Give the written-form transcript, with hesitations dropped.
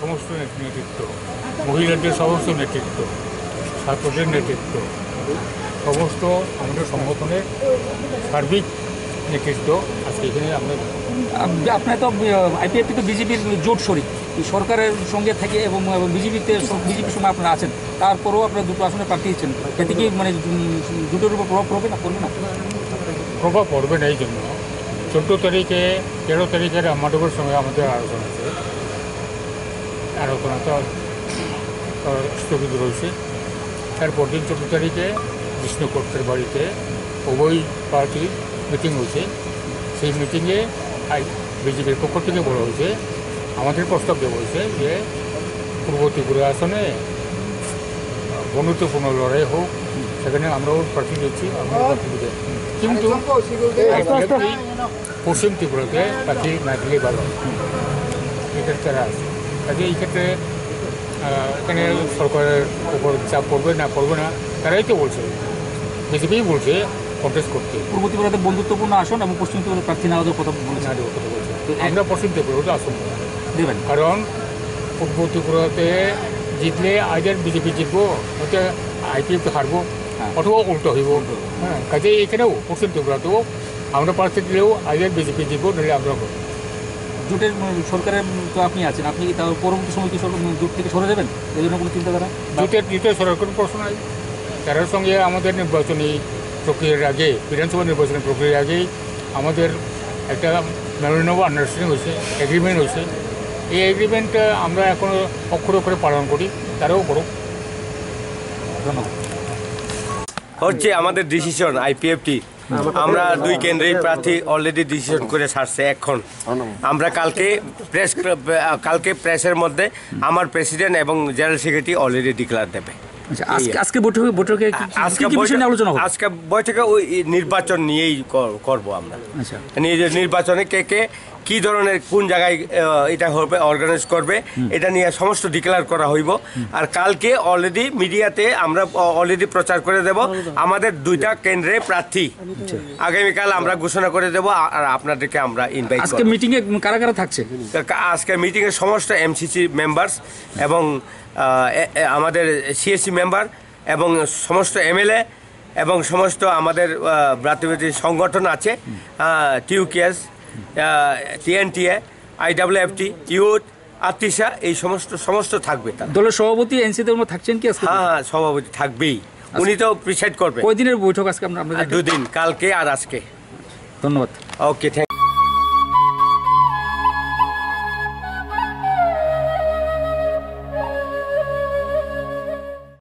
সমস্ত নেতৃত্ব, মহিলাদের সমস্ত নেতৃত্ব, ছাত্রদের নেতৃত্ব, সমস্ত আমাদের সংগঠনের সার্বিক নেতৃত্ব আজকে এখানে আমরা। আপনার তো আইপিএফটি তো বিজেপির জোট শরিক, সরকারের সঙ্গে থেকে এবং বিজেপির সঙ্গে আপনারা আছেন, তারপরেও আপনারা দুটো আসনে প্রার্থী দিচ্ছেন, এতে কি মানে জোটের উপর প্রভাব পড়বে না, পড়বে না? প্রভাব পড়বে না। এই জন্য 14 তারিখে 13 তারিখের মাধবের সঙ্গে আমাদের আলোচনা আছে, আলোচনাটা স্থগিত রয়েছে। তারপর দিন 14 তারিখে বিষ্ণুকর্তের বাড়িতে উভয় পার্টির মিটিং হয়েছে। সেই মিটিংয়ে বিজেপির পক্ষ থেকে বলা হয়েছে, আমাদের প্রস্তাব দেওয়া হয়েছে যে পূর্ব ত্রিপুরা আসনে বন্ধুত্বপূর্ণ লড়াই হোক, সেখানে আমরাও প্রার্থী দিচ্ছি। কিন্তু পশ্চিম ত্রিপুরাতে প্রার্থী না দিলেই ভালো, এখানে তারা আছে। কাজে এই ক্ষেত্রে এখানে সরকারের উপর চাপ পড়বে না পড়বে না তারাই তো বলছে, বিজেপিই বলছে কন্টেস্ট করতে। পূর্ব ত্রিপুরাতে বন্ধুত্বপূর্ণ আসন এবং পশ্চিম ত্রিপুরা প্রার্থী না দেওয়ার কথা বলছে। আমরা পশ্চিম ত্রিপুরাতে আসন দেবেন, কারণ পূর্ব ত্রিপুরাতে জিতলে আইদের বিজেপি জিতবো, হচ্ছে আইপিএফ হারবো, অথবা উল্টো হইব। হ্যাঁ, কাজে এখানেও পশ্চিম ত্রিপুরাতেও আমরা প্রার্থী দিলেও আইদের বিজেপি জিতবো, নাহলে আমরা জোটের সরকারের তো আপনি আছেন, আপনি কি তার পরবর্তী সময় কি জোট থেকে সরে যাবেন? এই জন্য কোনো চিন্তাধারা? জোটের সরকার কোনো প্রশ্ন নাই। তার সঙ্গে আমাদের নির্বাচনী প্রক্রিয়ার আগে, বিধানসভা নির্বাচনের প্রক্রিয়ার আগেই আমাদের একটা মেমোরেন্ডাম অফ আন্ডারস্ট্যান্ডিং হয়েছে, এগ্রিমেন্ট হয়েছে। এই এগ্রিমেন্টটা আমরা এখনও অক্ষরে অক্ষরে পালন করি, তারাও করো। ধন্যবাদ। হচ্ছে আমাদের ডিসিশন আইপিএফটি, আমরা 2 কেন্দ্রেই প্রার্থী অলরেডি ডিসিশন করে ছাড়ছে। এখন আমরা কালকে প্রেসের মধ্যে আমার প্রেসিডেন্ট এবং জেনারেল সেক্রেটারি অলরেডি ডিক্লেয়ার দেবে। আজকে বৈঠকে আজকে বৈঠকে ওই নির্বাচন নিয়েই করব আমরা। নির্বাচনে কে কি ধরনের কোন জায়গায় এটা হবে অর্গানাইজ করবে, এটা নিয়ে সমস্ত ডিক্লেয়ার করা হইব। আর কালকে অলরেডি মিডিয়াতে আমরা অলরেডি প্রচার করে দেব আমাদের 2টা কেন্দ্রে প্রার্থী আগামীকাল আমরা ঘোষণা করে দেব। আর আপনাদেরকে আমরা ইনভাইট করব। আজকে মিটিংয়ে কারা কারা থাকছে? আজকে মিটিংয়ে সমস্ত এমসিসি মেম্বার্স এবং আমাদের সিএসসি মেম্বার এবং সমস্ত এমএলএ এবং সমস্ত আমাদের ভ্রাতৃত্ব সংগঠন আছে, টিউকেএস, টিএনটিএ, আইডব্লিউএফটি, ইউথ, আর্টিসা, এই সমস্ত থাকবে। দলের সভাপতি এনসিতে থাকছেন কি? হ্যাঁ, সভাপতি থাকবেই, উনি তো প্রিসাইড করবে। কয়দিনের বৈঠক আজকে? আমরা 2 দিন, কালকে আর আজকে। ধন্যবাদ। ওকে, থ্যাংক